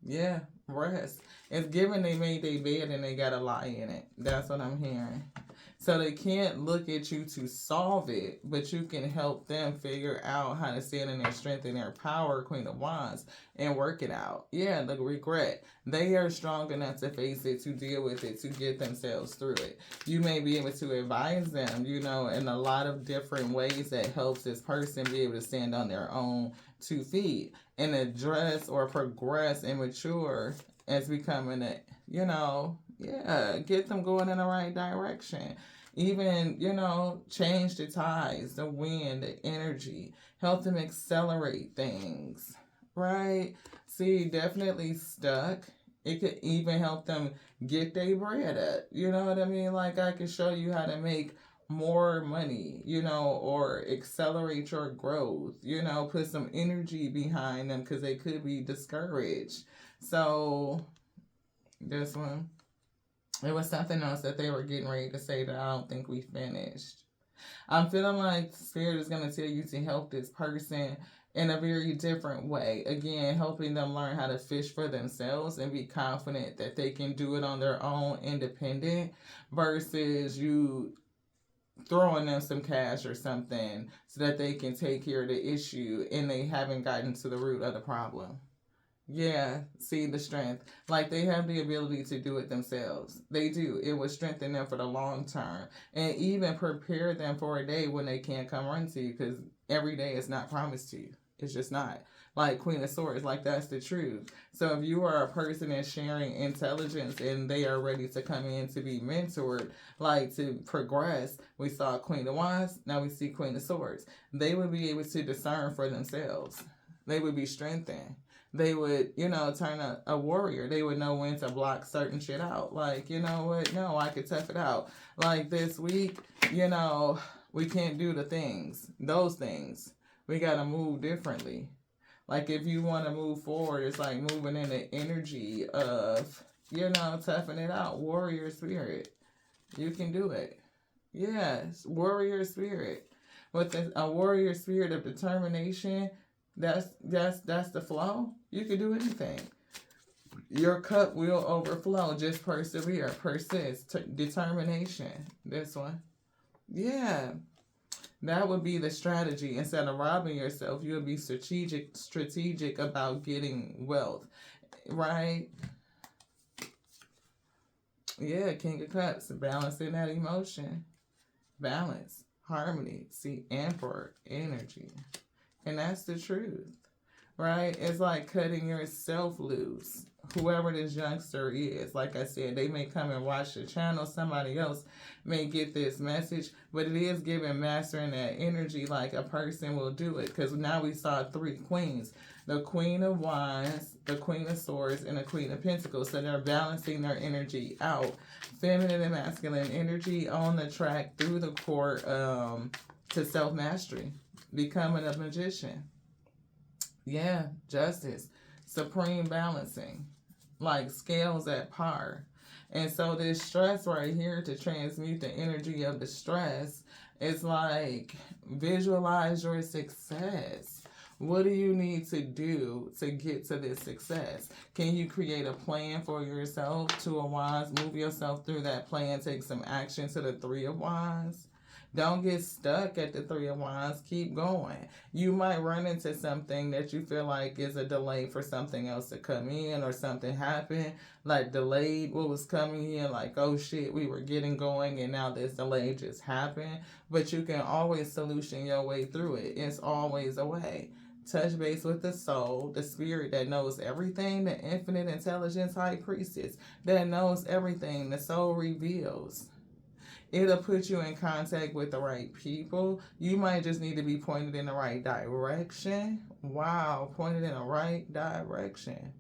[SPEAKER 1] Yeah, rest. It's given they made their bed and they gotta lie in it. That's what I'm hearing. So they can't look at you to solve it, but you can help them figure out how to stand in their strength and their power, Queen of Wands, and work it out. Yeah, the regret. They are strong enough to face it, to deal with it, to get themselves through it. You may be able to advise them, in a lot of different ways that helps this person be able to stand on their own 2 feet and address or progress and mature as becoming get them going in the right direction. Even, change the tides, the wind, the energy, help them accelerate things, right? See, definitely stuck. It could even help them get their bread up. You know what I mean? Like, I can show you how to make more money, or accelerate your growth, put some energy behind them because they could be discouraged. So, this one. It was something else that they were getting ready to say that I don't think we finished. I'm feeling like Spirit is going to tell you to help this person in a very different way. Again, helping them learn how to fish for themselves and be confident that they can do it on their own, independent, versus you throwing them some cash or something so that they can take care of the issue and they haven't gotten to the root of the problem. Yeah, see the strength. Like, they have the ability to do it themselves. They do. It will strengthen them for the long term and even prepare them for a day when they can't come run to you, because every day is not promised to you. It's just not. Like Queen of Swords, like, that's the truth. So if you are a person that's sharing intelligence and they are ready to come in to be mentored, like to progress, we saw Queen of Wands, now we see Queen of Swords. They would be able to discern for themselves. They would be strengthened. They would, turn a warrior. They would know when to block certain shit out. Like, you know what? No, I could tough it out. Like, this week, we can't do those things. We got to move differently. Like, if you want to move forward, it's like moving in the energy of, toughing it out. Warrior spirit. You can do it. Yes, warrior spirit. With a warrior spirit of determination, that's the flow. You can do anything. Your cup will overflow. Just persevere, persist, determination. This one. Yeah. That would be the strategy. Instead of robbing yourself, you'll be strategic about getting wealth. Right? Yeah, King of Cups. Balancing that emotion. Balance. Harmony. See, Emperor energy. And that's the truth, right? It's like cutting yourself loose. Whoever this youngster is, like I said, they may come and watch the channel. Somebody else may get this message, but it is giving mastering that energy like a person will do it. Because now we saw 3 queens. The Queen of Wands, the Queen of Swords, and the Queen of Pentacles. So they're balancing their energy out. Feminine and masculine energy on the track through the court to self-mastery. Becoming a magician. Yeah, justice. Supreme balancing. Like scales at par. And so this stress right here, to transmute the energy of the stress, is like visualize your success. What do you need to do to get to this success? Can you create a plan for yourself? 2 of Wands, move yourself through that plan, take some action to the 3 of Wands. Don't get stuck at the Three of Wands. Keep going. You might run into something that you feel like is a delay for something else to come in, or something happened, like delayed what was coming in, like, oh shit, we were getting going and now this delay just happened. But you can always solution your way through it. It's always a way. Touch base with the soul, the spirit that knows everything, the infinite intelligence high priestess that knows everything. The soul reveals. It'll put you in contact with the right people. You might just need to be pointed in the right direction. Wow, pointed in the right direction.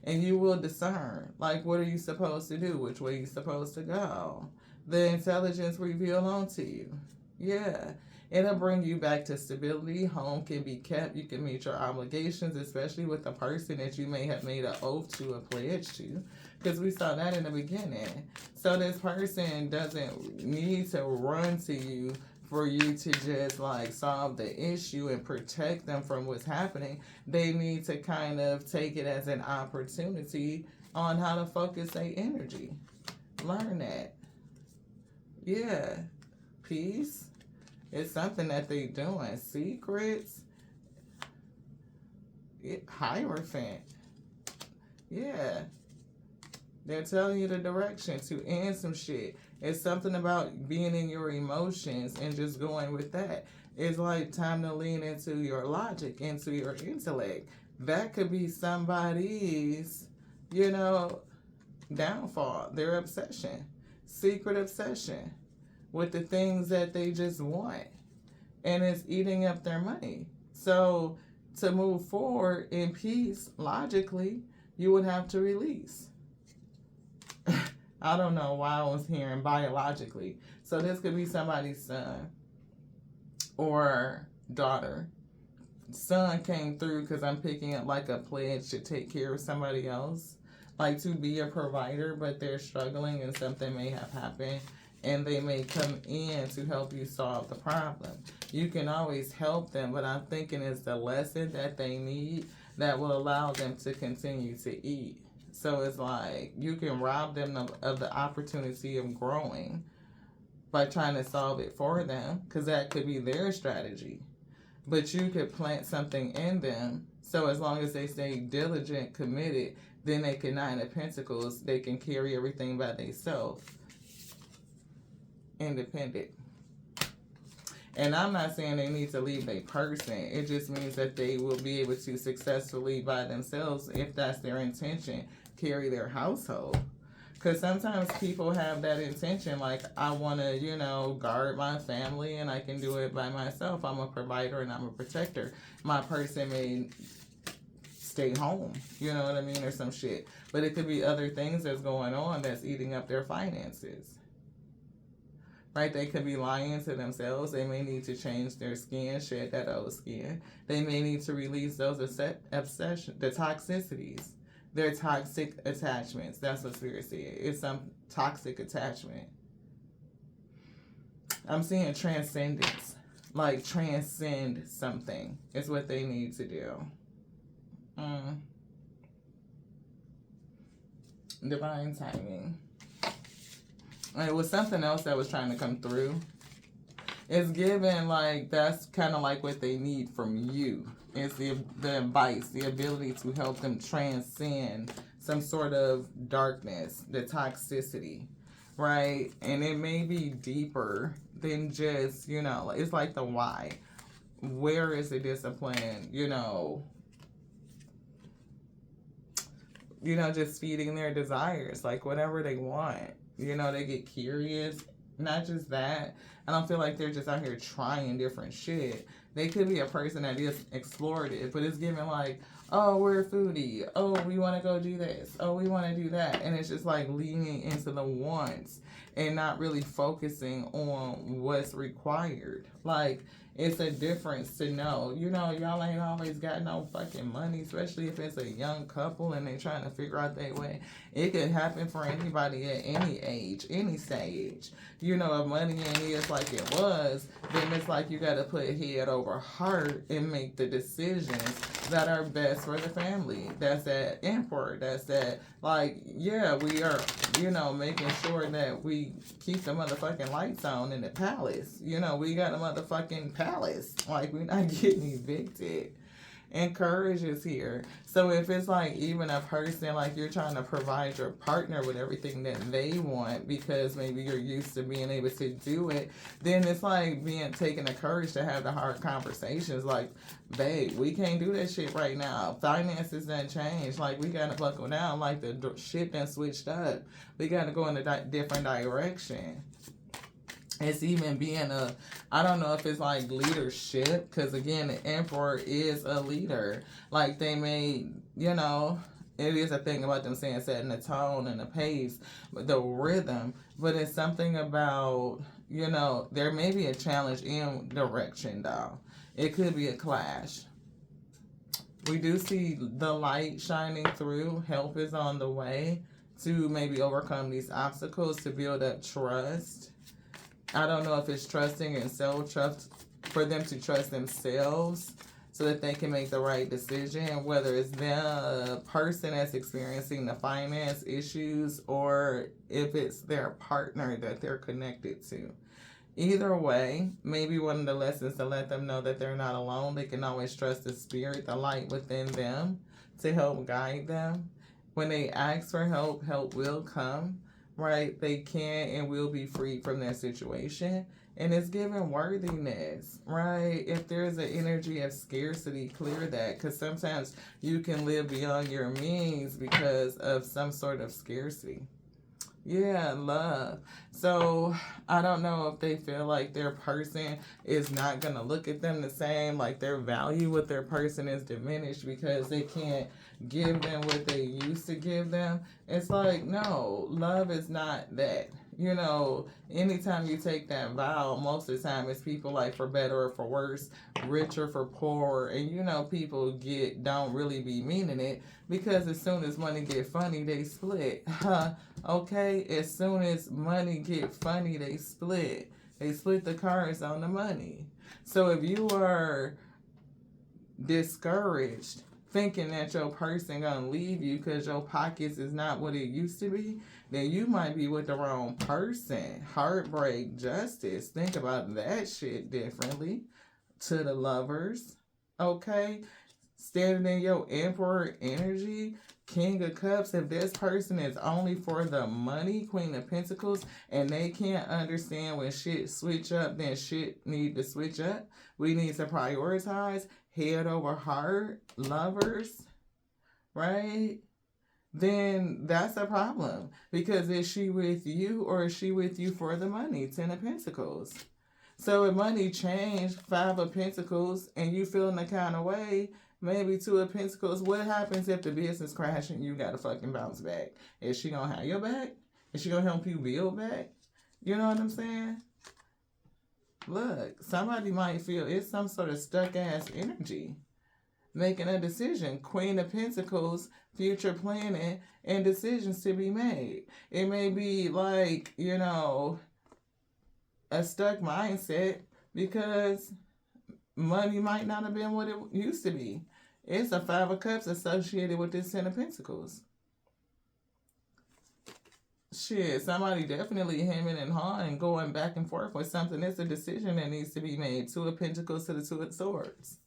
[SPEAKER 1] And you will discern, like, what are you supposed to do? Which way you supposed to go? The intelligence reveal onto you. Yeah. It'll bring you back to stability. Home can be kept. You can meet your obligations, especially with a person that you may have made an oath to, a pledge to, because we saw that in the beginning. So this person doesn't need to run to you for you to just like solve the issue and protect them from what's happening. They need to kind of take it as an opportunity on how to focus their energy. Learn that. Yeah. Peace. It's something that they doing. Secrets. Hierophant. Yeah. They're telling you the direction to end some shit. It's something about being in your emotions and just going with that. It's like time to lean into your logic, into your intellect. That could be somebody's, downfall, their obsession, secret obsession with the things that they just want, and it's eating up their money. So to move forward in peace, logically, you would have to release. I don't know why I was hearing biologically. So this could be somebody's son or daughter. Son came through because I'm picking up like a pledge to take care of somebody else, like to be a provider, but they're struggling and something may have happened. And they may come in to help you solve the problem. You can always help them, but I'm thinking it's the lesson that they need that will allow them to continue to eat. So it's like you can rob them of the opportunity of growing by trying to solve it for them, because that could be their strategy. But you could plant something in them, so as long as they stay diligent, committed, then they can, Nine of Pentacles, they can carry everything by themselves. Independent. And I'm not saying they need to leave a person. It just means that they will be able to successfully by themselves, if that's their intention, carry their household. Because sometimes people have that intention, like, I want to, guard my family and I can do it by myself. I'm a provider and I'm a protector. My person may stay home, you know what I mean, or some shit. But it could be other things that's going on that's eating up their finances. Right? They could be lying to themselves. They may need to change their skin, shed that old skin. They may need to release those obsession, the toxicities, their toxic attachments. That's what Spirit said. It's some toxic attachment. I'm seeing transcendence, like transcend something is what they need to do. Divine timing. It was something else that was trying to come through. It's given like that's kind of like what they need from you. It's the advice, the ability to help them transcend some sort of darkness, the toxicity, right? And it may be deeper than just, it's like the why. Where is the discipline, just feeding their desires, like whatever they want. They get curious. Not just that. I don't feel like they're just out here trying different shit. They could be a person that is explorative, but it's given like, oh, we're a foodie. Oh, we want to go do this. Oh, we want to do that. And it's just like leaning into the wants and not really focusing on what's required. Like, it's a difference to know, y'all ain't always got no fucking money, especially if it's a young couple and they trying to figure out their way. It could happen for anybody at any age, any stage. If money ain't is like it was, then it's like you got to put head over over heart and make the decisions that are best for the family. That's that Emperor. That's that, like, yeah, we are, making sure that we keep the motherfucking lights on in the palace. We got a motherfucking palace. Like, we're not getting evicted. And courage is here. So if it's like even a person, like you're trying to provide your partner with everything that they want because maybe you're used to being able to do it, then it's like taking the courage to have the hard conversations. Like, babe, we can't do that shit right now. Finances done changed. Like, we gotta buckle down. Like, the shit done switched up. We gotta go in a different direction. It's even being I don't know if it's like leadership, because again, the Emperor is a leader. Like, they made, it is a thing about them saying setting the tone and the pace, the rhythm, but it's something about, there may be a challenge in direction, though. It could be a clash. We do see the light shining through. Help is on the way to maybe overcome these obstacles, to build up trust. I don't know if it's trusting in self-trust, for them to trust themselves so that they can make the right decision, whether it's the person that's experiencing the finance issues or if it's their partner that they're connected to. Either way, maybe one of the lessons to let them know that they're not alone. They can always trust the spirit, the light within them to help guide them. When they ask for help, help will come. Right? They can and will be freed from their situation. And it's given worthiness, right? If there's an energy of scarcity, clear that. Because sometimes you can live beyond your means because of some sort of scarcity. Yeah, love. So I don't know if they feel like their person is not going to look at them the same, like their value with their person is diminished because they can't give them what they used to give them. It's like, no, love is not that. Anytime you take that vow, most of the time it's people like for better or for worse, rich or for poor, and people don't really be meaning it because as soon as money get funny, they split. Okay, as soon as money get funny, they split. They split the cards on the money. So if you are discouraged, thinking that your person gonna leave you because your pockets is not what it used to be, then you might be with the wrong person. Heartbreak, justice. Think about that shit differently. To the lovers, okay? Standing in your Emperor energy, King of Cups, if this person is only for the money, Queen of Pentacles, and they can't understand when shit switch up, then shit need to switch up. We need to prioritize head over heart, lovers, right? Then that's a problem. Because is she with you or is she with you for the money? 10 of Pentacles. So if money changed, 5 of Pentacles, and you feeling the kind of way, maybe 2 of Pentacles, what happens if the business crashes and you got to fucking bounce back? Is she going to have your back? Is she going to help you build back? You know what I'm saying? Look, somebody might feel it's some sort of stuck-ass energy. Making a decision. Queen of Pentacles, future planning, and decisions to be made. It may be like, a stuck mindset because money might not have been what it used to be. It's a 5 of Cups associated with this 10 of Pentacles. Shit, somebody definitely hemming and hawing, going back and forth with something. It's a decision that needs to be made. 2 of Pentacles to the 2 of Swords.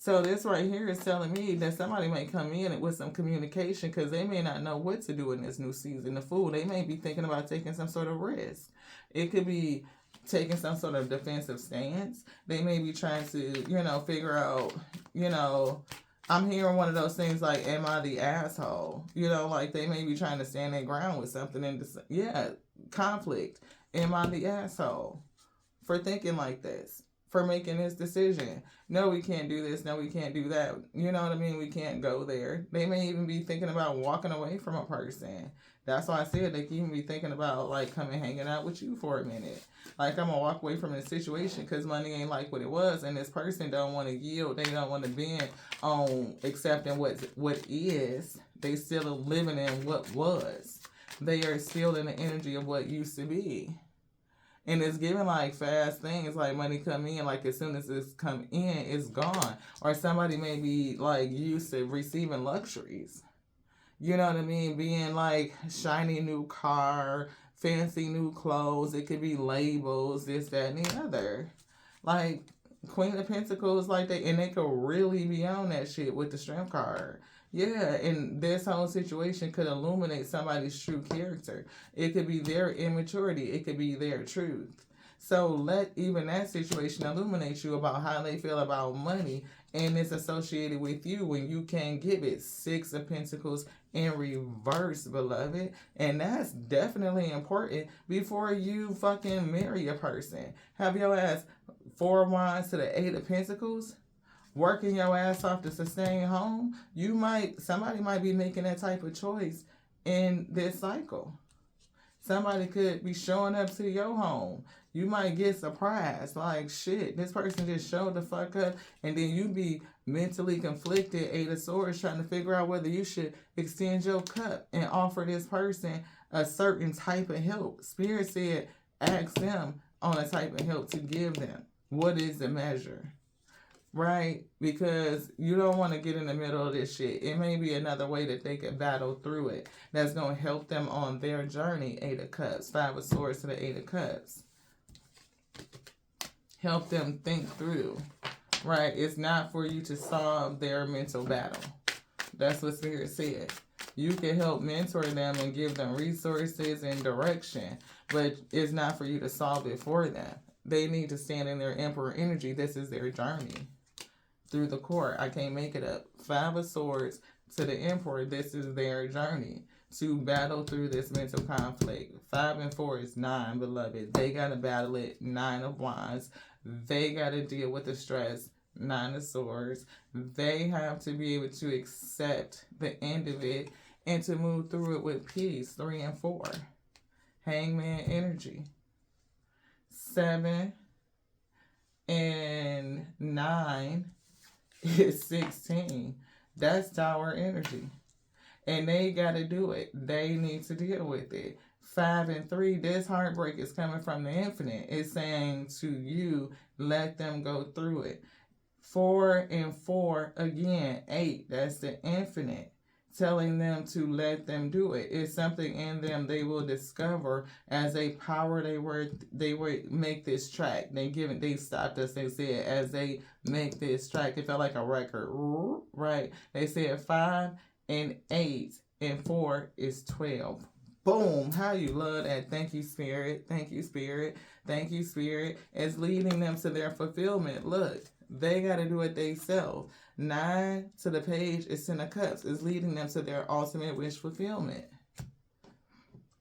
[SPEAKER 1] So this right here is telling me that somebody may come in with some communication because they may not know what to do in this new season. The Fool, they may be thinking about taking some sort of risk. It could be taking some sort of defensive stance. They may be trying to, figure out, I'm hearing one of those things like, am I the asshole? Like they may be trying to stand their ground with something and conflict. Am I the asshole for thinking like this? For making this decision? No, we can't do this. No, we can't do that. You know what I mean? We can't go there. They may even be thinking about walking away from a person. That's why I said they can even be thinking about like coming hanging out with you for a minute. Like I'm gonna walk away from this situation because money ain't like what it was, and this person don't want to yield. They don't want to bend on accepting what is. They still are living in what was. They are still in the energy of what used to be. And it's giving like fast things, like money come in, like as soon as it's come in, it's gone. Or somebody may be like used to receiving luxuries. You know what I mean? Being like shiny new car, fancy new clothes. It could be labels, this, that, and the other. Like Queen of Pentacles, like they could really be on that shit with the Strength card. Yeah, and this whole situation could illuminate somebody's true character. It could be their immaturity. It could be their truth. So let even that situation illuminate you about how they feel about money, and it's associated with you when you can't give it. Six of Pentacles in reverse, beloved. And that's definitely important before you fucking marry a person. Have your ass Four of Wands to the Eight of Pentacles, working your ass off to sustain home. Somebody might be making that type of choice in this cycle. Somebody could be showing up to your home. You might get surprised, like, shit, this person just showed the fuck up, and then you be mentally conflicted, Eight of Swords, trying to figure out whether you should extend your cup and offer this person a certain type of help. Spirit said, ask them on a type of help to give them. What is the measure? Right? Because you don't want to get in the middle of this shit. It may be another way that they could battle through it that's going to help them on their journey. Eight of Cups. Five of Swords to the Eight of Cups. Help them think through. Right? It's not for you to solve their mental battle. That's what Spirit said. You can help mentor them and give them resources and direction, but it's not for you to solve it for them. They need to stand in their Emperor energy. This is their journey through the court. I can't make it up. Five of Swords to the Emperor. This is their journey to battle through this mental conflict. 5 and 4 is 9, beloved. They got to battle it. 9 of Wands. They got to deal with the stress. 9 of Swords. They have to be able to accept the end of it and to move through it with peace. 3 and 4. Hangman energy. 7 and 9 is 16. That's Tower energy. And they got to do it. They need to deal with it. 5 and 3, this heartbreak is coming from the infinite. It's saying to you, let them go through it. 4 and 4, again, 8, that's the infinite. Telling them to let them do it. It's something in them they will discover as a power. They would make this track. They stopped us. They said as they make this track, it felt like a record, right? They said 5 and 8 and 4 is 12. Boom! How you love that? Thank you, Spirit. Thank you, Spirit. Thank you, Spirit. It's leading them to their fulfillment. Look, they got to do it themselves. 9 to the page is 10 of Cups. Is leading them to their ultimate wish fulfillment.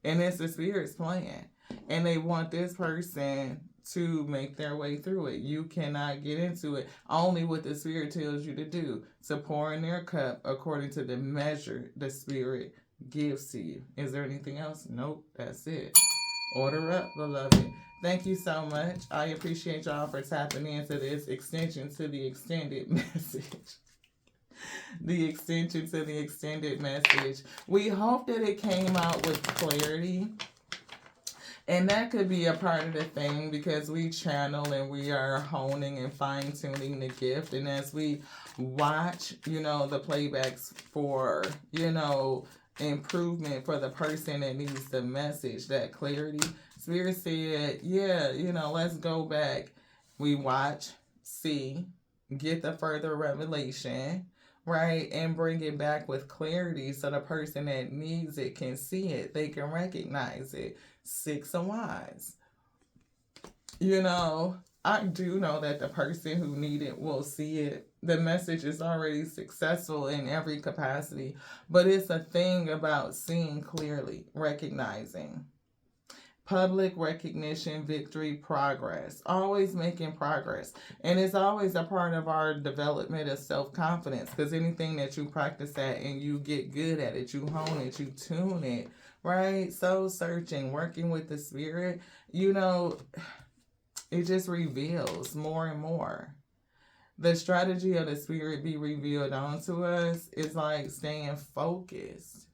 [SPEAKER 1] And it's the Spirit's plan. And they want this person to make their way through it. You cannot get into it. Only what the Spirit tells you to do. To pour in their cup according to the measure the Spirit gives to you. Is there anything else? Nope. That's it. Order up, beloved. Thank you so much. I appreciate y'all for tapping into this extension to the extended message. The extension to the extended message. We hope that it came out with clarity. And that could be a part of the thing because we channel and we are honing and fine-tuning the gift. And as we watch, the playbacks for, improvement for the person that needs the message, that clarity. Spirit said, let's go back. We watch, see, get the further revelation, right? And bring it back with clarity so the person that needs it can see it. They can recognize it. 6 of Wands. I do know that the person who needs it will see it. The message is already successful in every capacity, but it's a thing about seeing clearly, recognizing. Public recognition, victory, progress. Always making progress. And it's always a part of our development of self-confidence because anything that you practice at and you get good at it, you hone it, you tune it, right? Soul searching, working with the Spirit, it just reveals more and more. The strategy of the Spirit be revealed onto us is like staying focused.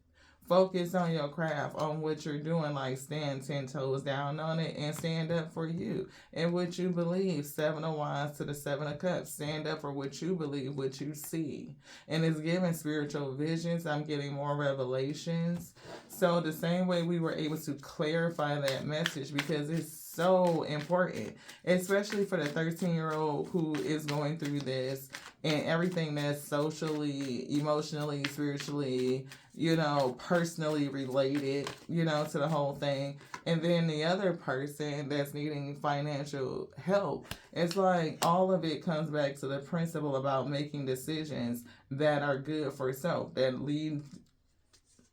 [SPEAKER 1] Focus on your craft, on what you're doing, like stand 10 toes down on it and stand up for you and what you believe. 7 of Wands to the 7 of Cups. Stand up for what you believe, what you see. And it's giving spiritual visions. I'm getting more revelations. So the same way we were able to clarify that message, because it's so important, especially for the 13-year-old who is going through this and everything that's socially, emotionally, spiritually, personally related, to the whole thing. And then the other person that's needing financial help. It's like all of it comes back to the principle about making decisions that are good for self, that lead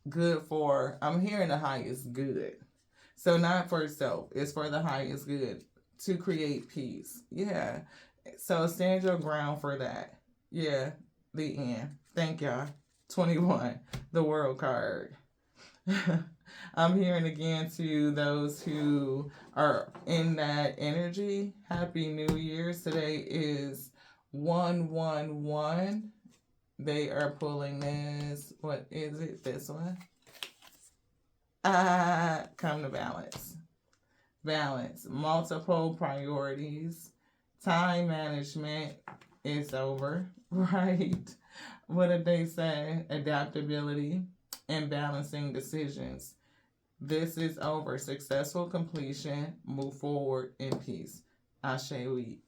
[SPEAKER 1] good for, I'm hearing the highest good. So not for self, it's for the highest good, to create peace. Yeah. So stand your ground for that. Yeah. The end. Thank y'all. 21, the World card. I'm hearing again to those who are in that energy. Happy New Year's. Today is 111. They are pulling this. What is it? This one? Come to balance. Balance. Multiple priorities. Time management is over, right? What did they say? Adaptability and balancing decisions. This is over. Successful completion. Move forward in peace. Ashe we.